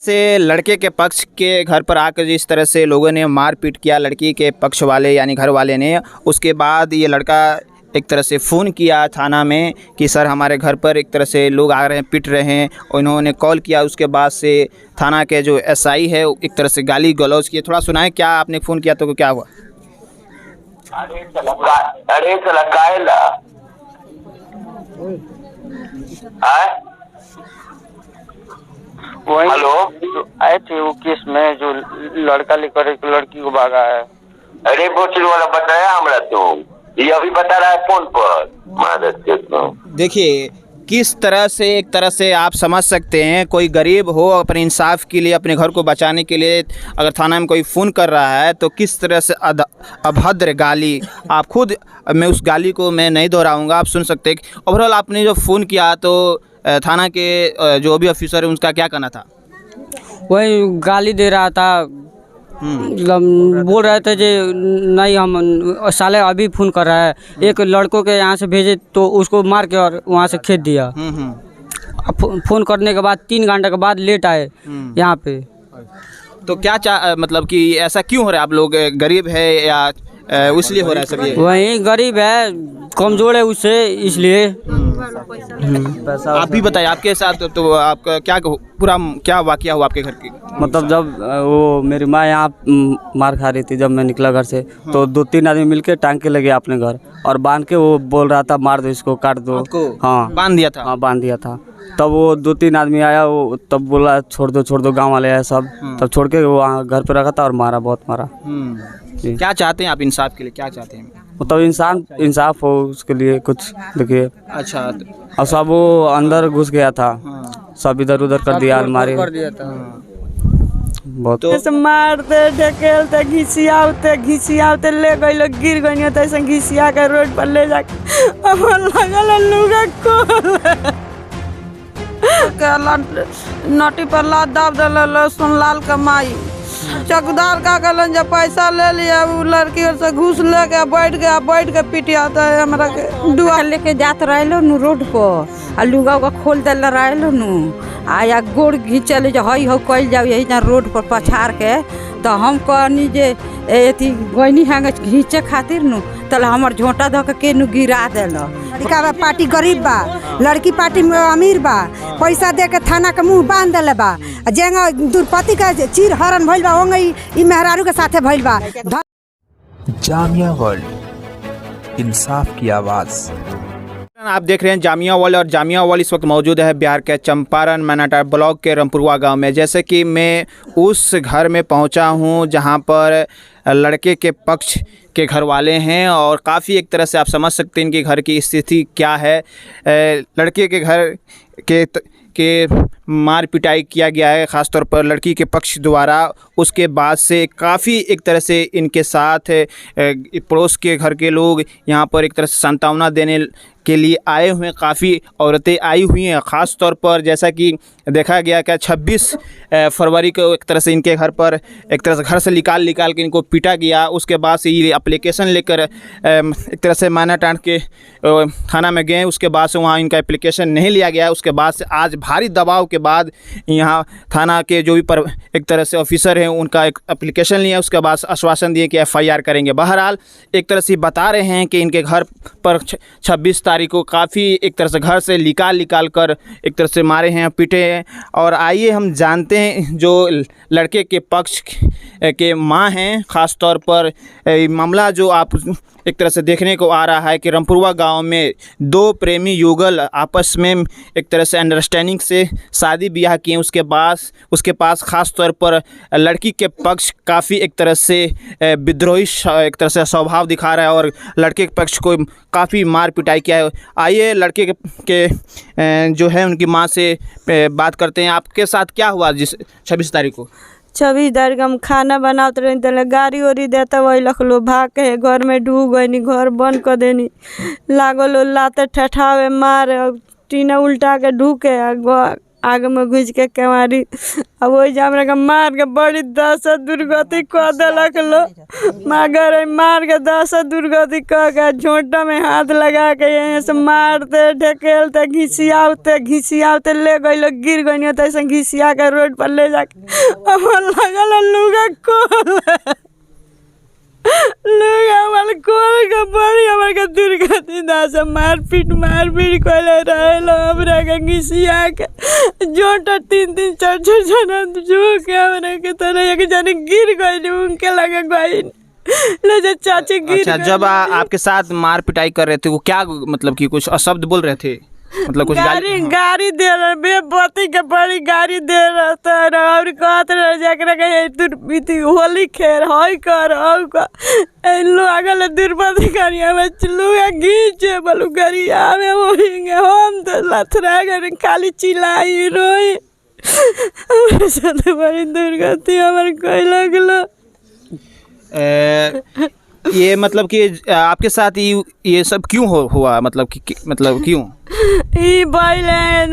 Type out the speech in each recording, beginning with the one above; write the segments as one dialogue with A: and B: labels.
A: से लड़के के पक्ष के घर पर आकर जिस तरह से लोगों ने मारपीट किया लड़की के पक्ष वाले यानी घर वाले ने, उसके बाद ये लड़का एक तरह से फ़ोन किया थाना में कि सर हमारे घर पर एक तरह से लोग आ रहे हैं, पिट रहे हैं, और इन्होंने कॉल किया। उसके बाद से थाना के जो एसआई है एक तरह से गाली गलौज किए। थोड़ा सुनाएं क्या आपने फ़ोन किया तो क्या हुआ?
B: अरे चला काहेला
C: वही
B: हेलो
C: आए थे वो केस में जो लड़का लेकर एक लड़की को भागा है।
B: अरे बोचल वाला बताया हमरा तुम, ये अभी बता रहा है फोन पर। मदद के तुम
A: देखिए किस तरह से एक तरह से आप समझ सकते हैं, कोई गरीब हो अपने इंसाफ के लिए अपने घर को बचाने के लिए अगर थाना में कोई फ़ोन कर रहा है तो किस तरह से अभद्र गाली, आप खुद, मैं उस गाली को मैं नहीं दोहराऊंगा, आप सुन सकते हैं। ओवरऑल आपने जो फ़ोन किया तो थाना के जो भी ऑफिसर है उनका क्या कहना था?
D: वही गाली दे रहा था, मतलब बोल रहे थे जे नहीं हम साले अभी फ़ोन कर रहा है, एक लड़कों के यहाँ से भेजे तो उसको मार के और वहाँ से खेद दिया। फ़ोन करने के बाद 3 घंटे के बाद लेट आए यहाँ पे।
A: तो क्या मतलब कि ऐसा क्यों हो रहा है? आप लोग गरीब है या इसलिए हो रहा है सब ये?
D: वही गरीब है, कमज़ोर है उससे, इसलिए।
A: आप भी बताइए आपके साथ तो आपका क्या पूरा क्या वाकया हुआ आपके घर की?
D: मतलब जब वो मेरी माँ यहाँ मार खा रही थी, जब मैं निकला घर से तो 2-3 आदमी मिलके टांग के लगे अपने घर और बांध के वो बोल रहा था मार दो इसको, काट दो। हाँ
A: बांध दिया था?
D: हाँ बांध दिया था। तब वो 2-3 आदमी आया, वो तब बोला छोड़ दो, गांव वाले आए सब, तब छोड़ के वो घर पे रखा था और मारा, बहुत मारा।
A: क्या चाहते हैं आप इंसाफ के लिए, क्या चाहते हैं?
D: मतलब इंसाफ हो उसके लिए कुछ देखिए।
A: अच्छा।
D: और सब वो अंदर घुस गया था, सब इधर उधर कर दिया, अलमारी
A: कर दिया था।
D: बहुत
E: तो मारते ढकेलते घिसियाते ले गए लोग, गिर गई तैसे घिसिया के रोड पर ले जाके लगल लुगा नटी पर लाद दाब दिल सुनलाल कमाई। चौकीदार का कहलन जब पैसा ले लिया, वो लड़की और से घूस लेके बैठ के पिटियाता है हमरा के।
F: दुआ लेके जात रहलो नु रोड पर आ लुगा का खोल दल रहलो नु आया गोड़ घिंचल जो हई हो कल जाओ यही ना रोड पर पछाड़ के, तो हम कहनी जे एथी गईनी हैंगे घींचे खातिर नु, तल हमर झोंटा धो के नु गिरा देलो।
G: लड़का पार्टी गरीब बा, लड़की पार्टी में अमीर बा, पैसा दे के थाना के मुंह बांध देले बा, जेंगा दुर्पति का चीर हरण भइल बा ओंगे ई मेहरारू के साथे भइल बा।
H: जामिया वर्ल्ड, इंसाफ की आवाज़।
A: आप देख रहे हैं जामिया वर्ल्ड, और जामिया वर्ल्ड इस वक्त मौजूद है बिहार के चंपारण मैनाटार ब्लॉक के रमपुरवा गांव में। जैसे कि मैं उस घर में पहुंचा हूं जहां पर लड़के के पक्ष के घर वाले हैं, और काफ़ी एक तरह से आप समझ सकते हैं इनके घर की स्थिति क्या है। लड़के के घर के मार पिटाई किया गया है, ख़ासतौर पर लड़की के पक्ष द्वारा। उसके बाद से काफ़ी एक तरह से इनके साथ पड़ोस के घर के लोग यहाँ पर एक तरह से सांत्वना देने के लिए आए हुए हैं, काफ़ी औरतें आई हुई हैं। ख़ास तौर पर जैसा कि देखा गया कि 26 फरवरी को एक तरह से इनके घर पर एक तरह से घर से निकाल के इनको पीटा गया। उसके बाद से ये एप्लीकेशन लेकर एक तरह से मैनाटांड के थाना में गए। उसके बाद से वहाँ इनका एप्लीकेशन नहीं लिया गया। उसके बाद से आज भारी दबाव के बाद यहाँ थाना के जो भी एक तरह से ऑफिसर हैं उनका एक एप्लीकेशन लिया। उसके बाद आश्वासन दिए कि FIR करेंगे। बहरहाल एक तरह से बता रहे हैं कि इनके घर पर 26 तारीख को काफ़ी एक तरह से घर से निकाल कर एक तरह से मारे हैं, पीटे हैं। और आइए हम जानते हैं जो लड़के के पक्ष के माँ हैं, ख़ास तौर पर मामला जो आप एक तरह से देखने को आ रहा है कि रमपुरवा गांव में 2 प्रेमी युगल आपस में एक तरह से अंडरस्टैंडिंग से शादी ब्याह किए। उसके पास ख़ास तौर पर लड़की के पक्ष काफ़ी एक तरह से विद्रोही एक तरह से स्वभाव दिखा रहा है और लड़के के पक्ष को काफ़ी मार पिटाई किया है। आइए लड़के के जो है उनकी माँ से बात करते हैं। आपके साथ क्या हुआ जिस 26 तारीख को?
E: 26 तारीख हम खाना बनाते रही तो गाड़ी ओरी देता वही लख लो भाग के घर में ढूक गई, घर बंद कर देनी, लागल लाते ठठावे मारे, टीना उल्टा के ढूके आगे में घुस के केवारी अब वही जा हमरा के मार के बड़ी दशा दुर्गति कह देलक लो मगर मार के दशा दुर्गति कह के झोंटा में हाथ लगा के यहीं से मारते ढकेलते घिसियाते ले गई लोग गिर गई तो ऐसे घिसिया के रोड पर ले जाके अब लगल लुगा खोल लोग हमारे कोर का बड़ी हमारे का दुर्गति दास मार पीट कोले रहे लो हमरा के घिसिया के जोटा 3 4 जना जो के हमरा के तरह एक जने गिर गई उनके लगे गई ले जो चाची गिर।
A: अच्छा, जब आपके साथ मार पिटाई कर रहे थे वो क्या मतलब कि कुछ अशब्द बोल रहे थे, मतलब कुछ
E: गाड़ी दे रहे बेपति के बड़ी गाड़ी दे रहा और कहते रहे जकरा के तू बीती होली खेर हई कर लोगल दुर्पति करिया में लुगा घींचे बोलू गरिया में होंगे हम तो लथरा कर खाली चिल्लाई रोई बड़ी दुर्गति हमारे कोई लगलो।
A: ये मतलब कि आपके साथ ये सब क्यों हुआ, मतलब कि मतलब क्यों
E: ई बैले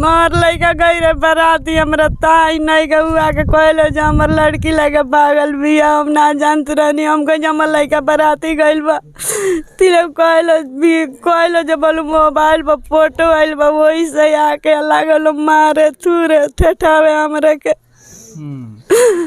E: मार लैका गई रे बराती हमरा ताई नहीं के हुआ के कहले जे हमर लड़की लेके भागल बिया हम ना जानत रहनी हम कह हमर लैका बराती गइल बा तिले कहले जे बोलू मोबाइल पर फोटो आइल बा वही से आके लागल मारे थूरे ठेठावे हमरा के।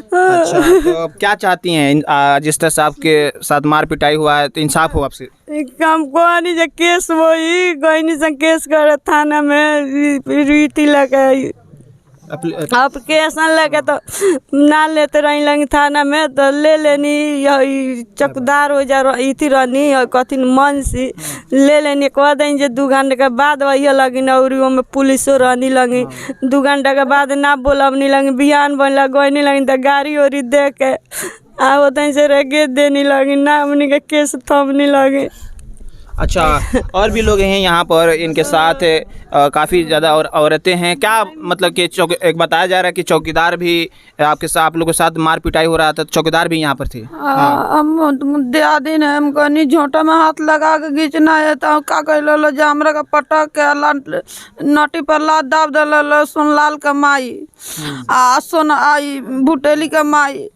A: अच्छा, तो अब क्या चाहती हैं? जिस तरह से आपके साथ मार पिटाई हुआ है तो इंसाफ हो आपसे।
E: काम को नहीं केस वही गई से केस कर थाना में रीति लगे अब केस न लगे तो ना लेते रही लगी थाना में तो ले लेनी यही चौकीदार हो जा इथी रहनी कथी मन से ले लेनी कह दें जे 2 घंटे के बाद वही लगी और में पुलिसो रहनी लगी 2 घंटे के बाद ना बोलब नहीं लगी बिहान बन गई नहीं लगी तो गाड़ी ओरी दे के होते से रेगे देनी लगी ना हमनी के केस थमनी लगी।
A: अच्छा, और भी लोग हैं यहाँ पर इनके साथ काफ़ी ज़्यादा और औरतें हैं क्या, मतलब कि एक बताया जा रहा है कि चौकीदार भी आपके साथ आप लोगों के साथ मार पिटाई हो रहा था, चौकीदार भी यहाँ पर थे।
E: हम दिन है हम कहनी झोंटा में हाथ लगा के खींचना है तो का कहलो जे हमरा का पटक के नटी पर लात दाब दिल सोनलाल का माई सोन आई बुटेली का माई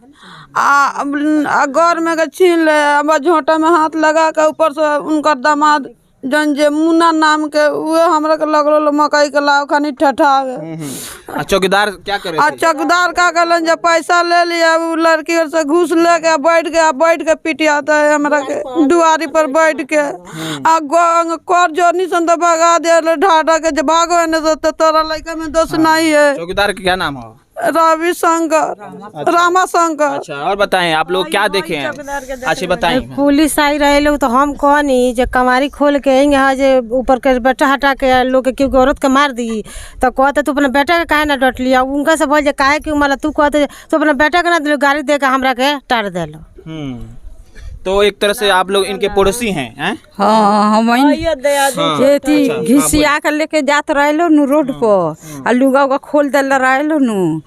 E: घर में के छीन ले अब झोंटा में हाथ लगा के ऊपर से उनकर दामाद जन जे मुन्ना नाम के वो हमरा के लगलो मकई के लाव खानी ठठावे।
A: चौकीदार क्या करे?
E: चौकीदार का कहलन जब पैसा ले लिया वो लड़की से घूस लेके बैठ के पिटियाता है हमरा के दुआरी पर बैठ के कर जोनी सन तो भगा दे ढाढा के जब भागो ने तो तोरा लड़का में दोष नहीं है।
A: चौकीदार का क्या नाम है?
E: रवि शंकर रामा शंकर।
A: अच्छा, और बताएं आप लोग क्या देखे हैं? अच्छा बताएं।
I: पुलिस आई रहे लोग तो हम कहनी जे कमारी खोल के यहाँ जे ऊपर के बेटा हटा के लोग के क्योंकि औरत के मार दी तो कहते तू अपने बेटा के काहे ना डट लिया उनका से बोल जे काहे क्यों मतलब तू कहते तो अपने बेटा के ना दिलो गाड़ी दे के हमरा के टार देलो।
A: तो एक तरह से आप लोग इनके पड़ोसी हैं?
F: हाँ हम घिसिया के लेके जात रहलो नु रोड पर लुगा उगा खोल देले रहलो नु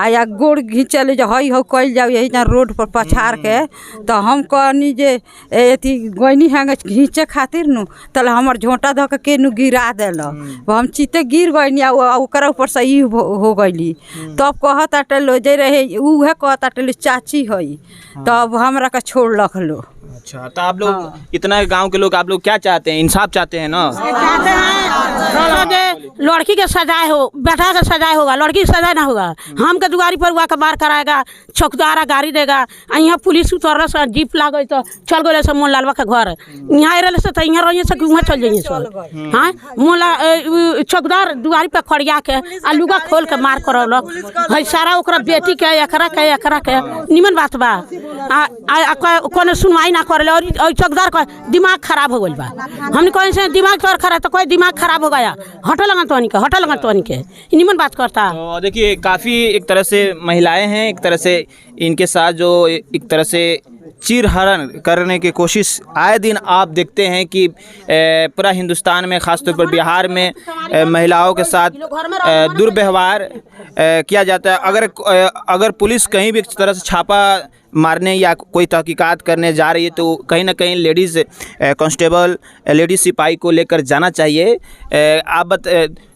F: या गोड़ घिंचले जो हई हो कइल जाओ यही ना रोड पर पछाड़ के तो हम कहनी जे एथी गइनी हैंगे घिंचे खातिर नु तले हमर झोंटा ध के नु गिरा देलो हम चिते गिर गइनी ओकरा ऊपर से ई हो गइली तब कहत अटलो जे रहे उहे कहत अटलो चाची हई तब हमरा के छोड़ रखलो।
A: अच्छा, तो आप लोग इतना गांव के लोग आप लोग क्या चाहते हैं? इंसाफ चाहते हैं ना?
I: चाहते हैं लड़की के सजाए हो, बेटा का सजाए होगा, लड़की का सजाए ना होगा। हम के दुआरी पर हुआ के मार कराएगा, चौकीदार गाड़ी देगा, यहाँ पुलिस उतर से जीप लागे तो चल गए सब मोहन लालवा के घर यहाँ रहे से तो यहाँ रहिए से वहाँ चल जाइए सब। हाँ मोहन चौकीदार दुआरी पर खड़िया के लुगा खोल के मार करौलक है सारा ओकरा बेटी के एकरा के निमन बात बा कोनो सुनवाई ना करे और चौकीदार का दिमाग खराब हो गई बा। हमने कहीं से दिमाग तोर खराब तो कोई दिमाग खराब हो गया हटा लगा तो के निमन बात करता।
A: तो देखिए काफ़ी एक तरह से महिलाएं हैं, एक तरह से इनके साथ जो एक तरह से चीरहरण करने की कोशिश आए दिन आप देखते हैं कि पूरा हिंदुस्तान में ख़ासतौर पर बिहार में महिलाओं के साथ दुर्व्यवहार किया जाता है। अगर पुलिस कहीं भी इस तरह से छापा मारने या कोई तहकीकात करने जा रही है तो कहीं ना कहीं लेडीज़ कांस्टेबल लेडीज़ सिपाही को लेकर जाना चाहिए।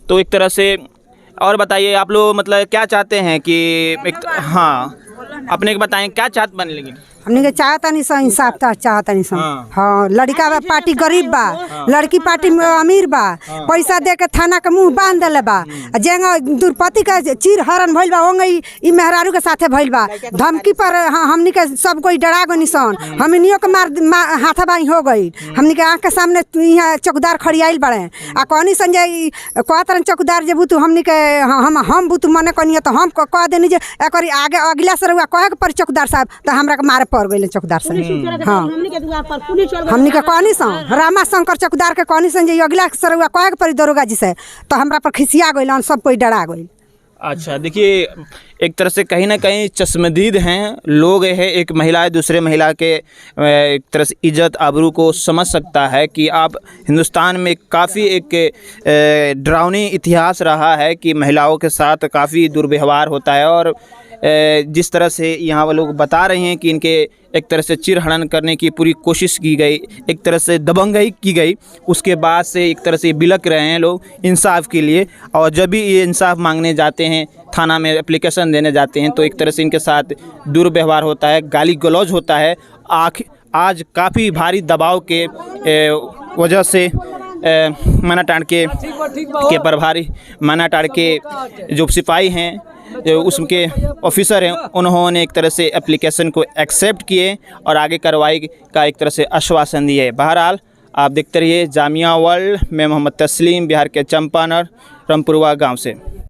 A: तो एक तरह से और बताइए आप लोग मतलब क्या चाहते हैं कि हाँ अपने को बताएं क्या चाहत बन लेंगे।
G: हमने के चाहता नहीं सा इंसाफ चाहता नहीं सा।
A: हाँ।
G: हाँ लड़का बा पार्टी गरीब बा, लड़की पार्टी में अमीर बा, पैसा दे के थाना के मुंह बांध देले बा। जेंगा दुर्पति का चीर हरण भइल बा ओंगे ई मेहरारू के साथे भइल बा। धमकी पर हमनी के सब कोई डरा गई निसन, हमनियो के मार हाथाबाई हो गई। हमनी के आँख के सामने यहाँ चौकीदार खड़ियाइल बड़े आ कहनी संजय कहतरन चौकीदार जे बुतू हमनी के हम बुतू मने कनिए तो हम कह देनी जे एकरी आगे अगला से रहुआ कहे के पर चौकीदार साहब तो हमरा के मारे पड़ गई चौकीदार से। हाँ हमनी के कहनी सा रामा शंकर चौकीदार के कहनी सन जे अगला से रहुआ कहे के परी दरोगा जी से तो हमरा पर खिसिया गई, सब कोई डरा गई।
A: अच्छा देखिए एक तरह से कहीं ना कहीं चश्मदीद हैं लोग है, एक महिला दूसरे महिला के एक तरह से इज्जत आबरू को समझ सकता है कि आप हिंदुस्तान में काफ़ी एक डरावनी इतिहास रहा है कि महिलाओं के साथ काफ़ी दुर्व्यवहार होता है और जिस तरह से यहाँ वो लोग बता रहे हैं कि इनके एक तरह से चिरहरण करने की पूरी कोशिश की गई, एक तरह से दबंगई की गई, उसके बाद से एक तरह से बिलक रहे हैं लोग इंसाफ के लिए। और जब भी ये इंसाफ मांगने जाते हैं थाना में एप्लीकेशन देने जाते हैं तो एक तरह से इनके साथ दुर्व्यवहार होता है, गाली गलौज होता है। आज काफ़ी भारी दबाव के वजह से मानाटांड के प्रभारी मानाटांड के जो सिपाही हैं जो उसके ऑफिसर हैं उन्होंने एक तरह से एप्लीकेशन को एक्सेप्ट किए और आगे कार्रवाई का एक तरह से आश्वासन दिए। बहरहाल आप देखते रहिए जामिया वर्ल्ड में मोहम्मद तस्लीम, बिहार के चंपारण रामपुरवा गांव से।